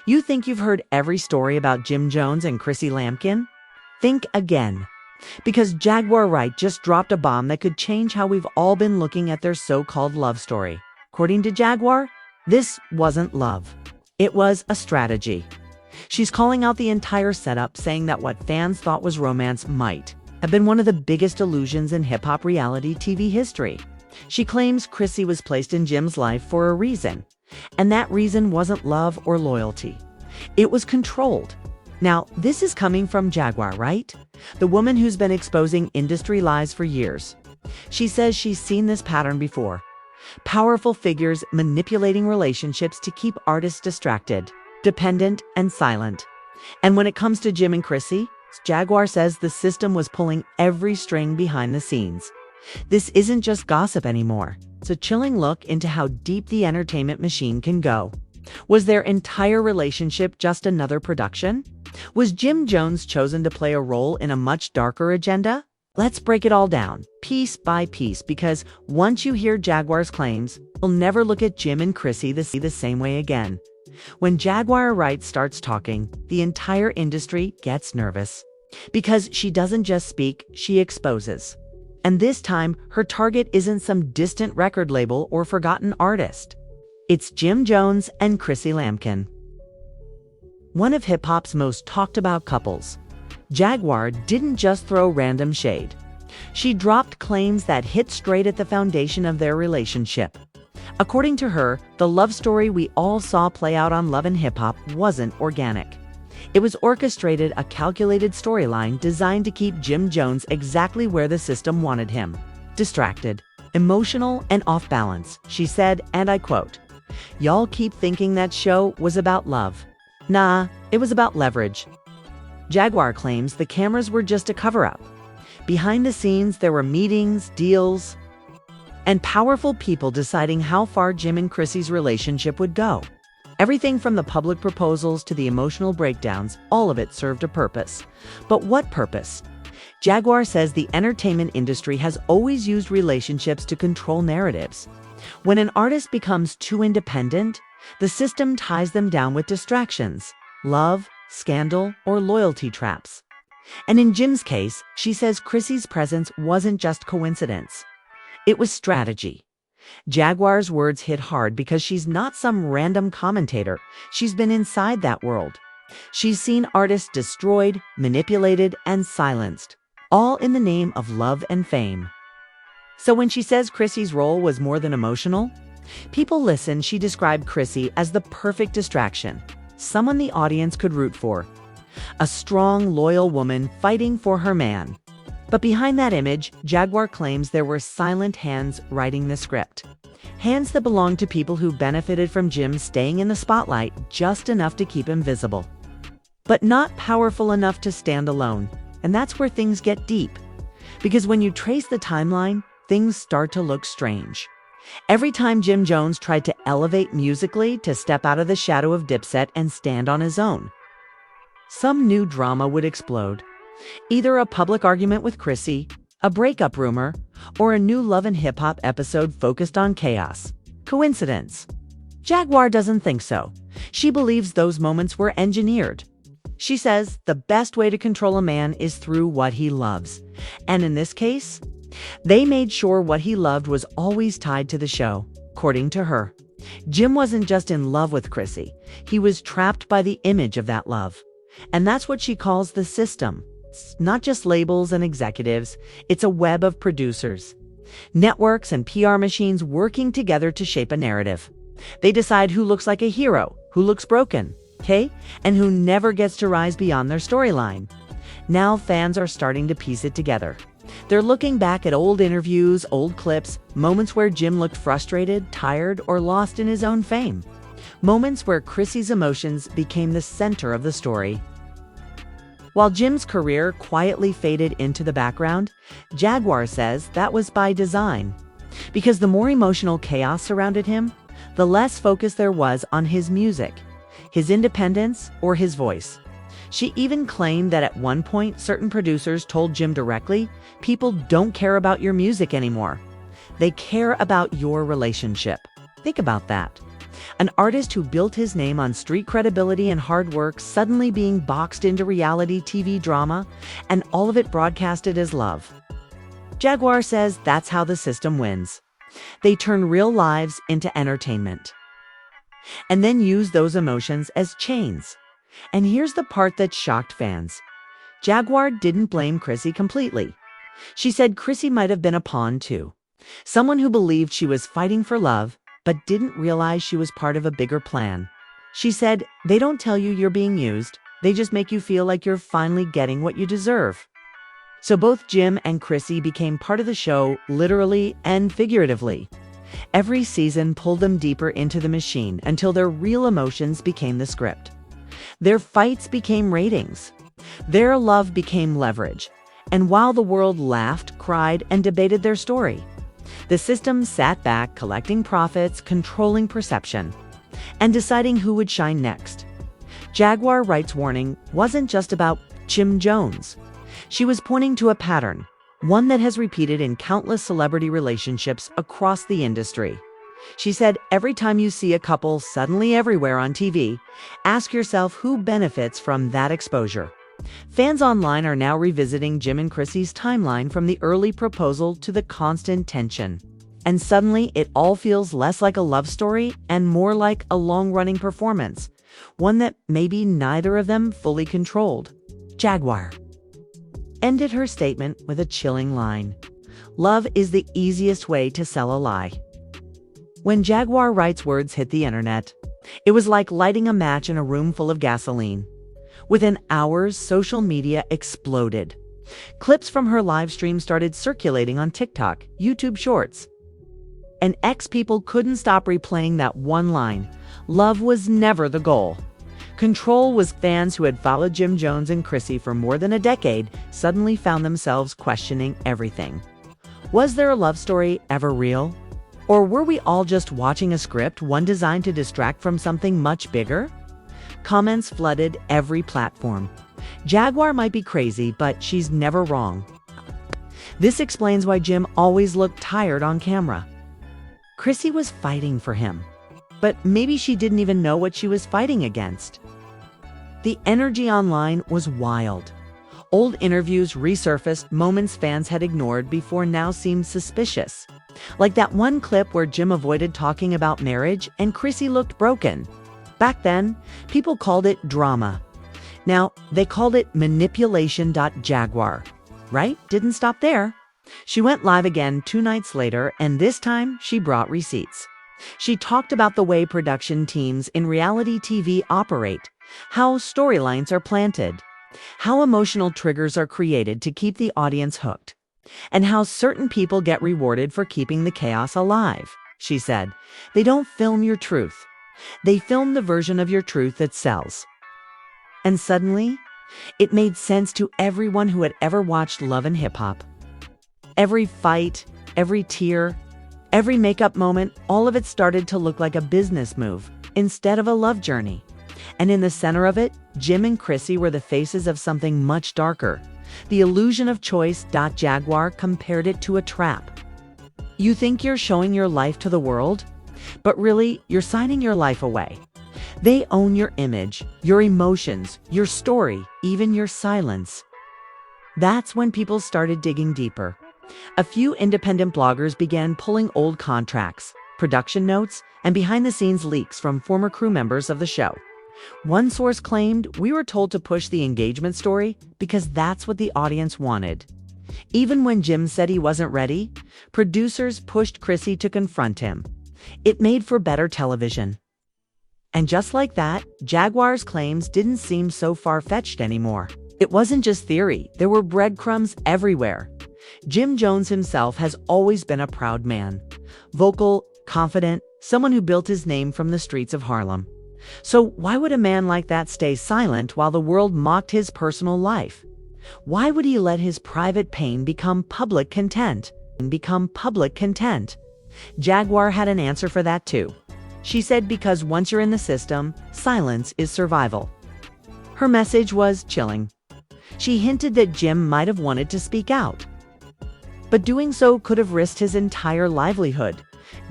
You think you've heard every story about Jim Jones and Chrissy Lampkin? Think again. Because Jaguar Wright just dropped a bomb that could change how we've all been looking at their so-called love story. According to Jaguar, this wasn't love. It was a strategy. She's calling out the entire setup, saying that what fans thought was romance might have been one of the biggest illusions in hip-hop reality TV history. She claims Chrissy was placed in Jim's life for a reason, and that reason wasn't love or loyalty. It was controlled. Now, this is coming from Jaguar, right? The woman who's been exposing industry lies for years. She says she's seen this pattern before. Powerful figures manipulating relationships to keep artists distracted, dependent, and silent. And when it comes to Jim and Chrissy, Jaguar says the system was pulling every string behind the scenes. This isn't just gossip anymore. It's a chilling look into how deep the entertainment machine can go. Was their entire relationship just another production? Was Jim Jones chosen to play a role in a much darker agenda? Let's break it all down, piece by piece, because once you hear Jaguar's claims, you'll never look at Jim and Chrissy the same way again. When Jaguar Wright starts talking, the entire industry gets nervous. Because she doesn't just speak, she exposes. And this time, her target isn't some distant record label or forgotten artist. It's Jim Jones and Chrissy Lampkin. One of hip-hop's most talked-about couples, Jaguar didn't just throw random shade. She dropped claims that hit straight at the foundation of their relationship. According to her, the love story we all saw play out on Love and Hip Hop wasn't organic. It was orchestrated, a calculated storyline designed to keep Jim Jones exactly where the system wanted him. Distracted, emotional, and off balance, she said, and I quote, "Y'all keep thinking that show was about love. Nah, it was about leverage." Jaguar claims the cameras were just a cover-up. Behind the scenes, there were meetings, deals, and powerful people deciding how far Jim and Chrissy's relationship would go. Everything from the public proposals to the emotional breakdowns, all of it served a purpose. But what purpose? Jaguar says the entertainment industry has always used relationships to control narratives. When an artist becomes too independent, the system ties them down with distractions, love, scandal, or loyalty traps. And in Jim's case, she says Chrissy's presence wasn't just coincidence. It was strategy. Jaguar's words hit hard because she's not some random commentator. She's been inside that world. She's seen artists destroyed, manipulated, and silenced, all in the name of love and fame. So when she says Chrissy's role was more than emotional, people listen. She described Chrissy as the perfect distraction, someone the audience could root for. A strong, loyal woman fighting for her man. But behind that image, Jaguar claims there were silent hands writing the script. Hands that belonged to people who benefited from Jim staying in the spotlight just enough to keep him visible. But not powerful enough to stand alone. And that's where things get deep. Because when you trace the timeline, things start to look strange. Every time Jim Jones tried to elevate musically, to step out of the shadow of Dipset and stand on his own, some new drama would explode. Either a public argument with Chrissy, a breakup rumor, or a new Love and Hip Hop episode focused on chaos. Coincidence? Jaguar doesn't think so. She believes those moments were engineered. She says the best way to control a man is through what he loves. And in this case, they made sure what he loved was always tied to the show, according to her. Jim wasn't just in love with Chrissy. He was trapped by the image of that love. And that's what she calls the system. It's not just labels and executives. It's a web of producers, networks, and PR machines working together to shape a narrative. They decide who looks like a hero, who looks broken, okay, and who never gets to rise beyond their storyline. Now fans are starting to piece it together. They're looking back at old interviews, old clips, moments where Jim looked frustrated, tired, or lost in his own fame. Moments where Chrissy's emotions became the center of the story. While Jim's career quietly faded into the background, Jaguar says that was by design. Because the more emotional chaos surrounded him, the less focus there was on his music, his independence, or his voice. She even claimed that at one point, certain producers told Jim directly, "People don't care about your music anymore. They care about your relationship." Think about that. An artist who built his name on street credibility and hard work suddenly being boxed into reality TV drama, and all of it broadcasted as love. Jaguar says that's how the system wins. They turn real lives into entertainment, and then use those emotions as chains. And here's the part that shocked fans. Jaguar didn't blame Chrissy completely. She said Chrissy might have been a pawn too. Someone who believed she was fighting for love, but didn't realize she was part of a bigger plan. She said, "They don't tell you you're being used. They just make you feel like you're finally getting what you deserve." So both Jim and Chrissy became part of the show, literally and figuratively. Every season pulled them deeper into the machine until their real emotions became the script. Their fights became ratings. Their love became leverage. And while the world laughed, cried, and debated their story, the system sat back, collecting profits, controlling perception, and deciding who would shine next. Jaguar Wright's warning wasn't just about Jim Jones. She was pointing to a pattern, one that has repeated in countless celebrity relationships across the industry. She said, every time you see a couple suddenly everywhere on TV, ask yourself who benefits from that exposure. Fans online are now revisiting Jim and Chrissy's timeline from the early proposal to the constant tension. And suddenly, it all feels less like a love story and more like a long-running performance, one that maybe neither of them fully controlled. Jaguar ended her statement with a chilling line. Love is the easiest way to sell a lie. When Jaguar Wright's words hit the internet, it was like lighting a match in a room full of gasoline. Within hours, social media exploded. Clips from her live stream started circulating on TikTok, YouTube Shorts. And people couldn't stop replaying that one line. Love was never the goal. Control was. Fans who had followed Jim Jones and Chrissy for more than a decade suddenly found themselves questioning everything. Was their love story ever real? Or were we all just watching a script, one designed to distract from something much bigger? Comments flooded every platform. Jaguar might be crazy, but she's never wrong. This explains why Jim always looked tired on camera. Chrissy was fighting for him, but maybe she didn't even know what she was fighting against. The energy online was wild. Old interviews resurfaced, moments fans had ignored before now seemed suspicious. Like that one clip where Jim avoided talking about marriage and Chrissy looked broken. Back then, people called it drama. Now, they called it manipulation.jaguar. Wright didn't stop there. She went live again 2 nights later, and this time she brought receipts. She talked about the way production teams in reality TV operate, how storylines are planted, how emotional triggers are created to keep the audience hooked, and how certain people get rewarded for keeping the chaos alive. She said, "They don't film your truth. They film the version of your truth that sells." And suddenly, it made sense to everyone who had ever watched Love and Hip Hop. Every fight, every tear, every makeup moment, all of it started to look like a business move instead of a love journey. And in the center of it, Jim and Chrissy were the faces of something much darker. The illusion of choice. Jaguar compared it to a trap. You think you're showing your life to the world, but really, you're signing your life away. They own your image, your emotions, your story, even your silence. That's when people started digging deeper. A few independent bloggers began pulling old contracts, production notes, and behind-the-scenes leaks from former crew members of the show. One source claimed, "We were told to push the engagement story because that's what the audience wanted." Even when Jim said he wasn't ready, producers pushed Chrissy to confront him. It made for better television. And just like that, Jaguar's claims didn't seem so far-fetched anymore. It wasn't just theory, there were breadcrumbs everywhere. Jim Jones himself has always been a proud man. Vocal, confident, someone who built his name from the streets of Harlem. So why would a man like that stay silent while the world mocked his personal life? Why would he let his private pain become public content? Jaguar had an answer for that too. She said because once you're in the system, silence is survival. Her message was chilling. She hinted that Jim might have wanted to speak out, but doing so could have risked his entire livelihood.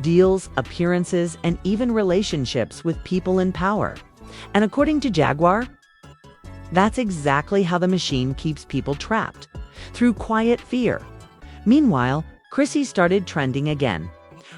deals, appearances, and even relationships with people in power. And according to Jaguar, that's exactly how the machine keeps people trapped, through quiet fear. Meanwhile, Chrissy started trending again.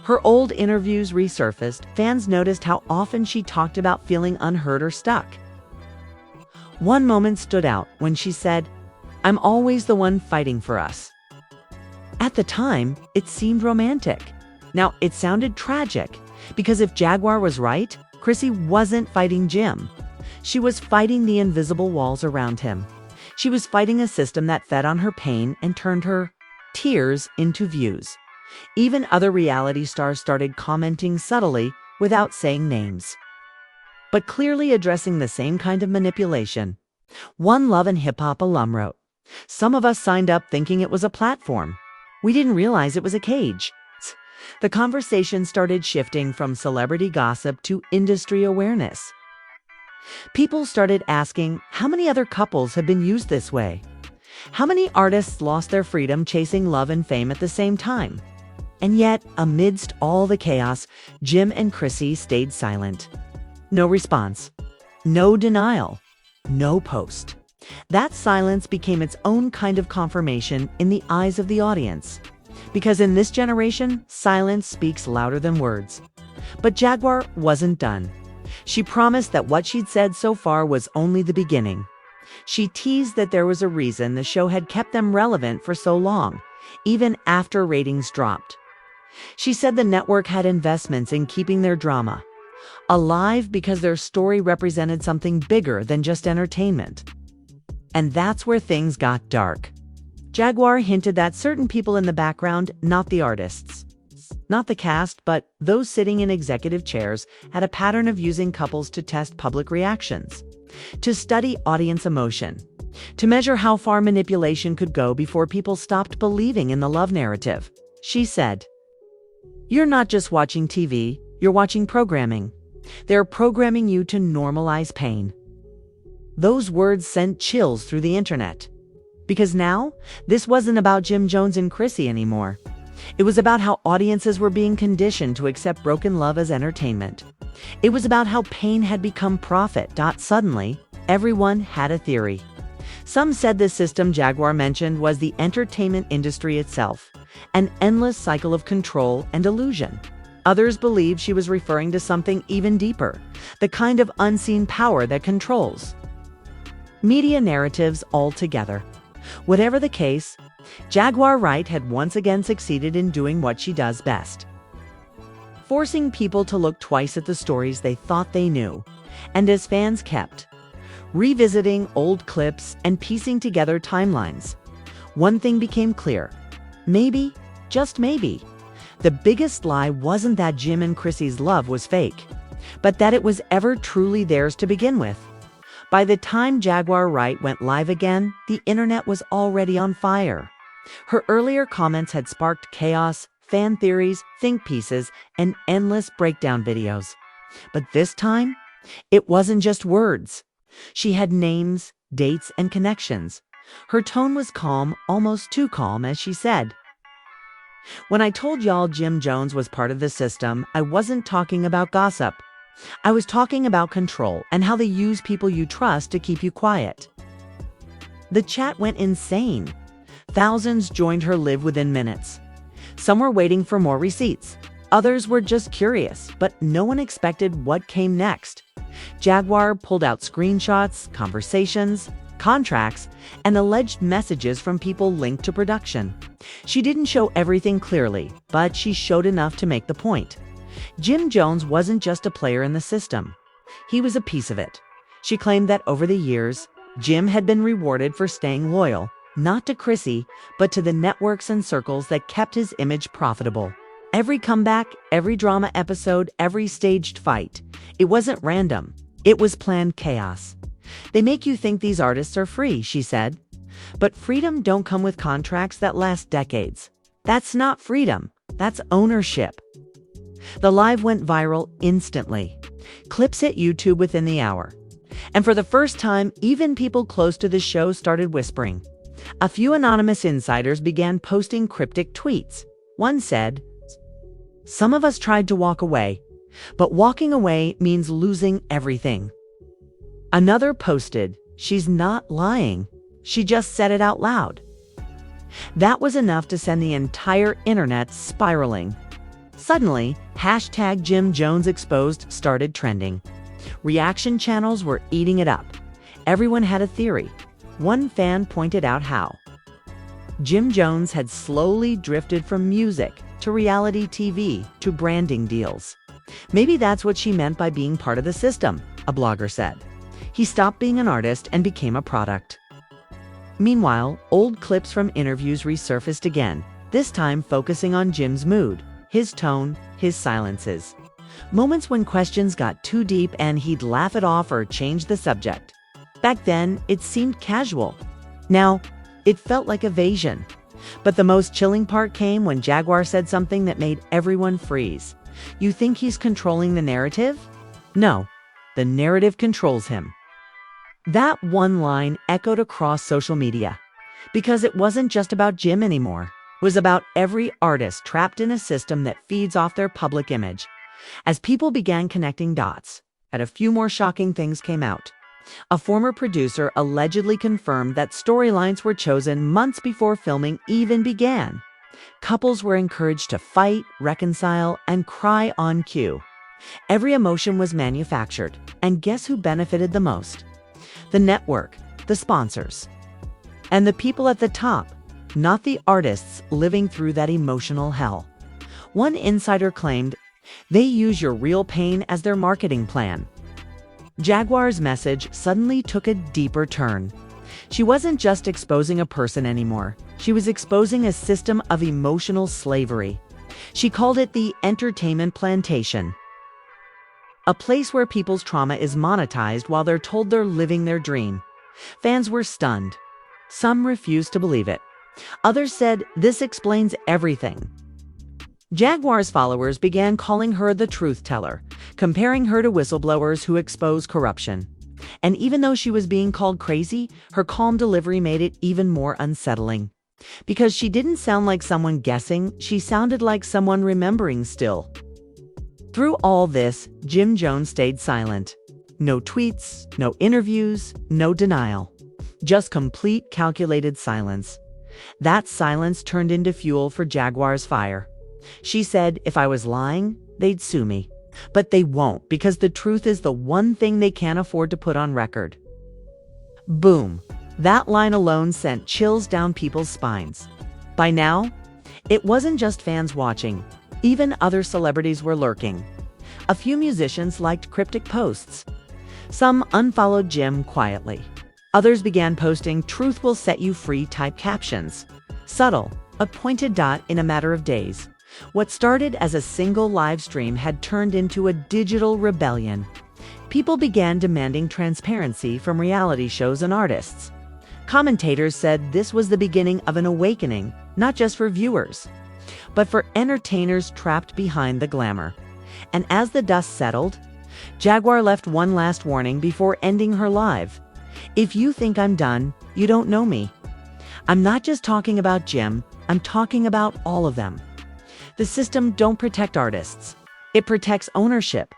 Her old interviews resurfaced. Fans noticed how often she talked about feeling unheard or stuck. One moment stood out when she said, "I'm always the one fighting for us." At the time, it seemed romantic. Now, it sounded tragic, because if Jaguar was right, Chrissy wasn't fighting Jim. She was fighting the invisible walls around him. She was fighting a system that fed on her pain and turned her tears into views. Even other reality stars started commenting subtly without saying names, but clearly addressing the same kind of manipulation. One Love and Hip Hop alum wrote, "Some of us signed up thinking it was a platform. We didn't realize it was a cage." The conversation started shifting from celebrity gossip to industry awareness. People started asking, how many other couples have been used this way? How many artists lost their freedom chasing love and fame at the same time? And yet, amidst all the chaos, Jim and Chrissy stayed silent. No response, no denial, no post. That silence became its own kind of confirmation in the eyes of the audience. Because in this generation, silence speaks louder than words. But Jaguar wasn't done. She promised that what she'd said so far was only the beginning. She teased that there was a reason the show had kept them relevant for so long, even after ratings dropped. She said the network had investments in keeping their drama alive because their story represented something bigger than just entertainment. And that's where things got dark. Jaguar hinted that certain people in the background, not the artists, not the cast, but those sitting in executive chairs, had a pattern of using couples to test public reactions, to study audience emotion, to measure how far manipulation could go before people stopped believing in the love narrative. She said, "You're not just watching TV, you're watching programming. They're programming you to normalize pain." Those words sent chills through the internet. Because now, this wasn't about Jim Jones and Chrissy anymore. It was about how audiences were being conditioned to accept broken love as entertainment. It was about how pain had become profit. Suddenly, everyone had a theory. Some said the system Jaguar mentioned was the entertainment industry itself, an endless cycle of control and illusion. Others believed she was referring to something even deeper, the kind of unseen power that controls media narratives altogether. Whatever the case, Jaguar Wright had once again succeeded in doing what she does best, forcing people to look twice at the stories they thought they knew. And as fans kept revisiting old clips and piecing together timelines, one thing became clear. Maybe, just maybe, the biggest lie wasn't that Jim and Chrissy's love was fake, but that it was ever truly theirs to begin with. By the time Jaguar Wright went live again, the internet was already on fire. Her earlier comments had sparked chaos, fan theories, think pieces, and endless breakdown videos. But this time, it wasn't just words. She had names, dates, and connections. Her tone was calm, almost too calm, as she said, "When I told y'all Jim Jones was part of the system, I wasn't talking about gossip. I was talking about control and how they use people you trust to keep you quiet." The chat went insane. Thousands joined her live within minutes. Some were waiting for more receipts. Others were just curious, but no one expected what came next. Jaguar pulled out screenshots, conversations, contracts, and alleged messages from people linked to production. She didn't show everything clearly, but she showed enough to make the point. Jim Jones wasn't just a player in the system. He was a piece of it. She claimed that over the years, Jim had been rewarded for staying loyal, not to Chrissy, but to the networks and circles that kept his image profitable. Every comeback, every drama episode, every staged fight. It wasn't random. It was planned chaos. "They make you think these artists are free," she said. "But freedom don't come with contracts that last decades. That's not freedom. That's ownership." The live went viral instantly. Clips hit YouTube within the hour. And for the first time, even people close to the show started whispering. A few anonymous insiders began posting cryptic tweets. One said, Some of us tried to walk away, but walking away means losing everything. Another posted, "She's not lying. She just said it out loud." That was enough to send the entire internet spiraling. Suddenly, hashtag Jim Jones Exposed started trending. Reaction channels were eating it up. Everyone had a theory. One fan pointed out how Jim Jones had slowly drifted from music to reality TV to branding deals. Maybe that's what she meant by being part of the system, a blogger said. He stopped being an artist and became a product. Meanwhile, old clips from interviews resurfaced again, this time focusing on Jim's mood, his tone, his silences. Moments when questions got too deep and he'd laugh it off or change the subject. Back then, it seemed casual. Now, it felt like evasion. But the most chilling part came when Jaguar said something that made everyone freeze. "You think he's controlling the narrative?" No, the narrative controls him. That one line echoed across social media. Because it wasn't just about Jim anymore. It was about every artist trapped in a system that feeds off their public image. As people began connecting dots, and a few more shocking things came out. A former producer allegedly confirmed that storylines were chosen months before filming even began. Couples were encouraged to fight, reconcile, and cry on cue. Every emotion was manufactured, and guess who benefited the most? The network, the sponsors, and the people at the top, not the artists living through that emotional hell. One insider claimed, "They use your real pain as their marketing plan." Jaguar's message suddenly took a deeper turn. She wasn't just exposing a person anymore. She was exposing a system of emotional slavery. She called it the entertainment plantation. A place where people's trauma is monetized while they're told they're living their dream. Fans were stunned. Some refused to believe it. Others said, "This explains everything." Jaguar's followers began calling her the truth teller, comparing her to whistleblowers who expose corruption. And even though she was being called crazy, her calm delivery made it even more unsettling. Because she didn't sound like someone guessing, she sounded like someone remembering still. Through all this, Jim Jones stayed silent. No tweets, no interviews, no denial. Just complete calculated silence. That silence turned into fuel for Jaguar's fire. She said, "If I was lying, they'd sue me. But they won't, because the truth is the one thing they can't afford to put on record." Boom. That line alone sent chills down people's spines. By now, it wasn't just fans watching. Even other celebrities were lurking. A few musicians liked cryptic posts. Some unfollowed Jim quietly. Others began posting "truth will set you free" type captions. Subtle, a pointed dot in a matter of days. What started as a single live stream had turned into a digital rebellion. People began demanding transparency from reality shows and artists. Commentators said this was the beginning of an awakening, not just for viewers, but for entertainers trapped behind the glamour. And as the dust settled, Jaguar left one last warning before ending her live. "If you think I'm done, you don't know me. I'm not just talking about Jim, I'm talking about all of them." The system don't protect artists. It protects ownership.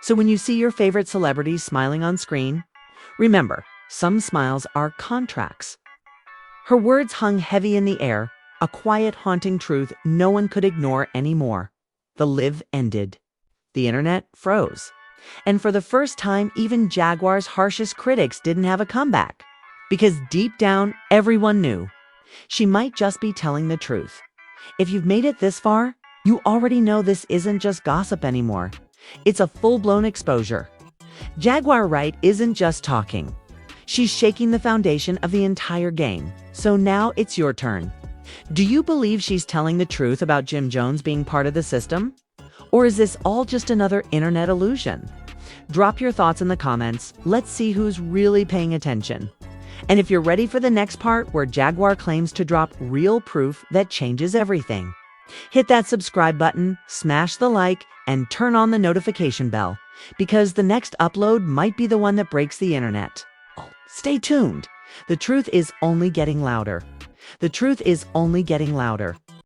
So when you see your favorite celebrity smiling on screen, remember, some smiles are contracts. Her words hung heavy in the air, a quiet, haunting truth no one could ignore anymore. The live ended. The internet froze. And for the first time, even Jaguar's harshest critics didn't have a comeback. Because deep down, everyone knew. She might just be telling the truth. If you've made it this far, you already know this isn't just gossip anymore. It's a full-blown exposure. Jaguar Wright isn't just talking. She's shaking the foundation of the entire game. So now it's your turn. Do you believe she's telling the truth about Jim Jones being part of the system? Or is this all just another internet illusion? Drop your thoughts in the comments. Let's see who's really paying attention. And if you're ready for the next part where Jaguar claims to drop real proof that changes everything, hit that subscribe button, smash the like, and turn on the notification bell, because the next upload might be the one that breaks the internet. Stay tuned. The truth is only getting louder. The truth is only getting louder.